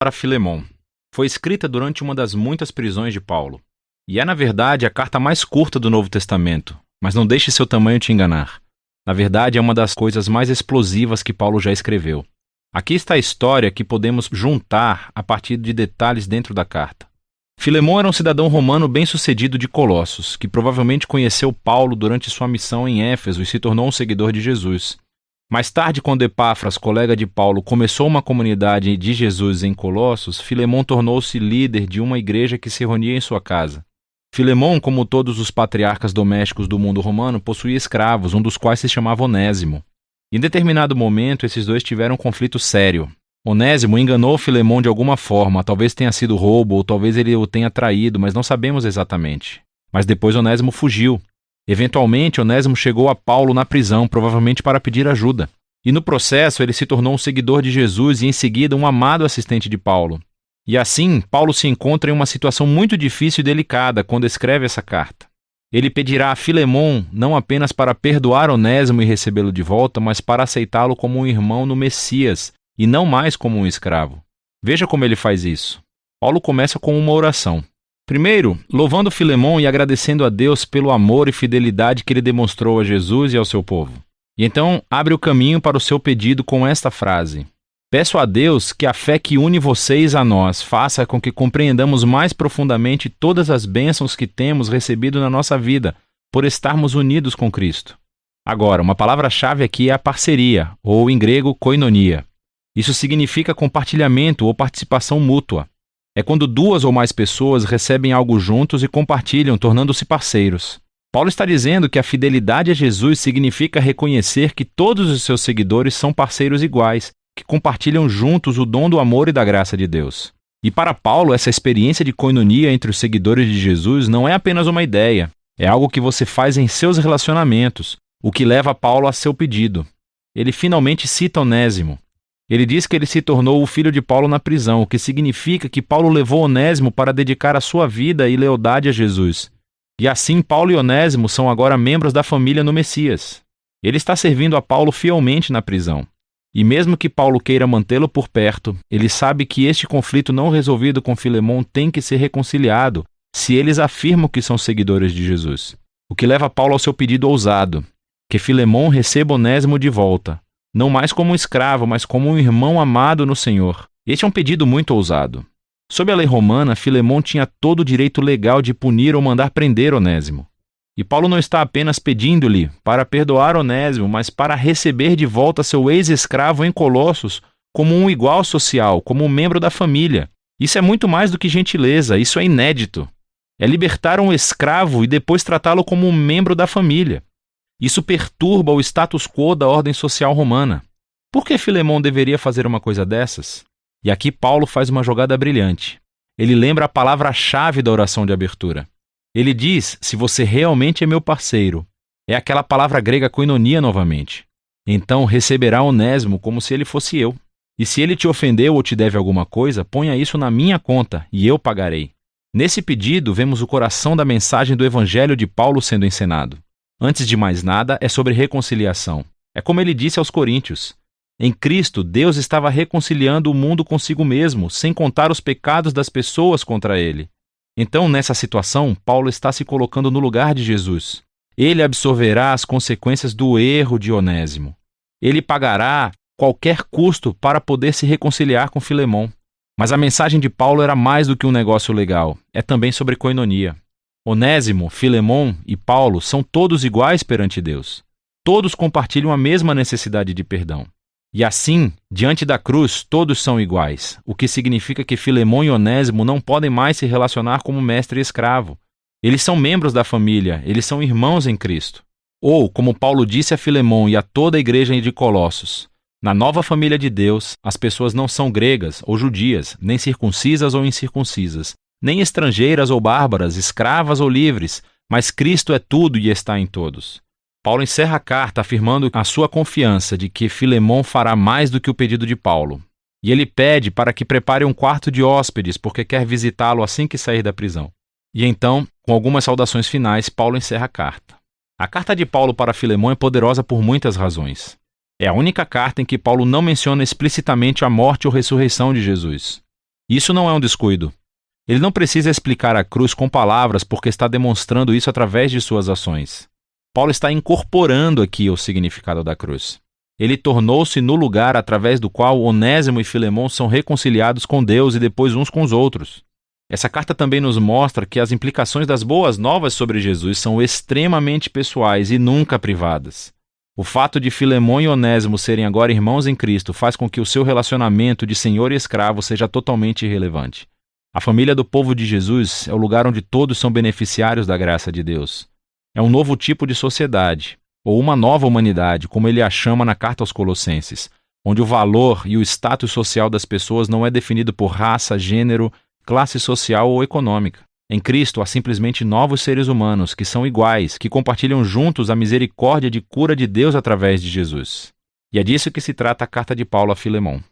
para Filemon. Foi escrita durante uma das muitas prisões de Paulo. E é, na verdade, a carta mais curta do Novo Testamento, mas não deixe seu tamanho te enganar. Na verdade, é uma das coisas mais explosivas que Paulo já escreveu. Aqui está a história que podemos juntar a partir de detalhes dentro da carta. Filemon era um cidadão romano bem-sucedido de Colossos, que provavelmente conheceu Paulo durante sua missão em Éfeso e se tornou um seguidor de Jesus. Mais tarde, quando Epáfras, colega de Paulo, começou uma comunidade de Jesus em Colossos, Filemon tornou-se líder de uma igreja que se reunia em sua casa. Filemon, como todos os patriarcas domésticos do mundo romano, possuía escravos, um dos quais se chamava Onésimo. Em determinado momento, esses dois tiveram um conflito sério. Onésimo enganou Filemon de alguma forma, talvez tenha sido roubo ou talvez ele o tenha traído, mas não sabemos exatamente. Mas depois Onésimo fugiu. Eventualmente, Onésimo chegou a Paulo na prisão, provavelmente para pedir ajuda. E no processo, ele se tornou um seguidor de Jesus e em seguida um amado assistente de Paulo. E assim, Paulo se encontra em uma situação muito difícil e delicada quando escreve essa carta. Ele pedirá a Filemon não apenas para perdoar Onésimo e recebê-lo de volta, mas para aceitá-lo como um irmão no Messias e não mais como um escravo. Veja como ele faz isso. Paulo começa com uma oração. Primeiro, louvando Filemon e agradecendo a Deus pelo amor e fidelidade que ele demonstrou a Jesus e ao seu povo. E então abre o caminho para o seu pedido com esta frase: peço a Deus que a fé que une vocês a nós faça com que compreendamos mais profundamente todas as bênçãos que temos recebido na nossa vida, por estarmos unidos com Cristo. Agora, uma palavra-chave aqui é a parceria, ou em grego, koinonia. Isso significa compartilhamento ou participação mútua. É quando duas ou mais pessoas recebem algo juntos e compartilham, tornando-se parceiros. Paulo está dizendo que a fidelidade a Jesus significa reconhecer que todos os seus seguidores são parceiros iguais, que compartilham juntos o dom do amor e da graça de Deus. E para Paulo, essa experiência de koinonia entre os seguidores de Jesus não é apenas uma ideia, é algo que você faz em seus relacionamentos, o que leva Paulo a seu pedido. Ele finalmente cita Onésimo. Ele diz que ele se tornou o filho de Paulo na prisão, o que significa que Paulo levou Onésimo para dedicar a sua vida e lealdade a Jesus. E assim, Paulo e Onésimo são agora membros da família no Messias. Ele está servindo a Paulo fielmente na prisão. E mesmo que Paulo queira mantê-lo por perto, ele sabe que este conflito não resolvido com Filemon tem que ser reconciliado se eles afirmam que são seguidores de Jesus. O que leva Paulo ao seu pedido ousado, que Filemon receba Onésimo de volta, não mais como um escravo, mas como um irmão amado no Senhor. Este é um pedido muito ousado. Sob a lei romana, Filemon tinha todo o direito legal de punir ou mandar prender Onésimo. E Paulo não está apenas pedindo-lhe para perdoar Onésimo, mas para receber de volta seu ex-escravo em Colossos como um igual social, como um membro da família. Isso é muito mais do que gentileza, isso é inédito. É libertar um escravo e depois tratá-lo como um membro da família. Isso perturba o status quo da ordem social romana. Por que Filemon deveria fazer uma coisa dessas? E aqui Paulo faz uma jogada brilhante. Ele lembra a palavra-chave da oração de abertura. Ele diz, se você realmente é meu parceiro, é aquela palavra grega koinonia novamente. Então receberá Onésimo como se ele fosse eu. E se ele te ofendeu ou te deve alguma coisa, ponha isso na minha conta e eu pagarei. Nesse pedido, vemos o coração da mensagem do Evangelho de Paulo sendo encenado. Antes de mais nada, é sobre reconciliação. É como ele disse aos Coríntios. Em Cristo, Deus estava reconciliando o mundo consigo mesmo, sem contar os pecados das pessoas contra ele. Então, nessa situação, Paulo está se colocando no lugar de Jesus. Ele absorverá as consequências do erro de Onésimo. Ele pagará qualquer custo para poder se reconciliar com Filemon. Mas a mensagem de Paulo era mais do que um negócio legal. É também sobre koinonia. Onésimo, Filemon e Paulo são todos iguais perante Deus. Todos compartilham a mesma necessidade de perdão. E assim, diante da cruz, todos são iguais, o que significa que Filemon e Onésimo não podem mais se relacionar como mestre e escravo. Eles são membros da família, eles são irmãos em Cristo. Ou, como Paulo disse a Filemon e a toda a igreja de Colossos, na nova família de Deus, as pessoas não são gregas ou judias, nem circuncisas ou incircuncisas, nem estrangeiras ou bárbaras, escravas ou livres, mas Cristo é tudo e está em todos. Paulo encerra a carta afirmando a sua confiança de que Filemon fará mais do que o pedido de Paulo. E ele pede para que prepare um quarto de hóspedes, porque quer visitá-lo assim que sair da prisão. E então, com algumas saudações finais, Paulo encerra a carta. A carta de Paulo para Filemon é poderosa por muitas razões. É a única carta em que Paulo não menciona explicitamente a morte ou ressurreição de Jesus. Isso não é um descuido. Ele não precisa explicar a cruz com palavras porque está demonstrando isso através de suas ações. Paulo está incorporando aqui o significado da cruz. Ele tornou-se no lugar através do qual Onésimo e Filemão são reconciliados com Deus e depois uns com os outros. Essa carta também nos mostra que as implicações das boas novas sobre Jesus são extremamente pessoais e nunca privadas. O fato de Filemão e Onésimo serem agora irmãos em Cristo faz com que o seu relacionamento de senhor e escravo seja totalmente irrelevante. A família do povo de Jesus é o lugar onde todos são beneficiários da graça de Deus. É um novo tipo de sociedade, ou uma nova humanidade, como ele a chama na carta aos Colossenses, onde o valor e o status social das pessoas não é definido por raça, gênero, classe social ou econômica. Em Cristo há simplesmente novos seres humanos que são iguais, que compartilham juntos a misericórdia de cura de Deus através de Jesus. E é disso que se trata a carta de Paulo a Filemão.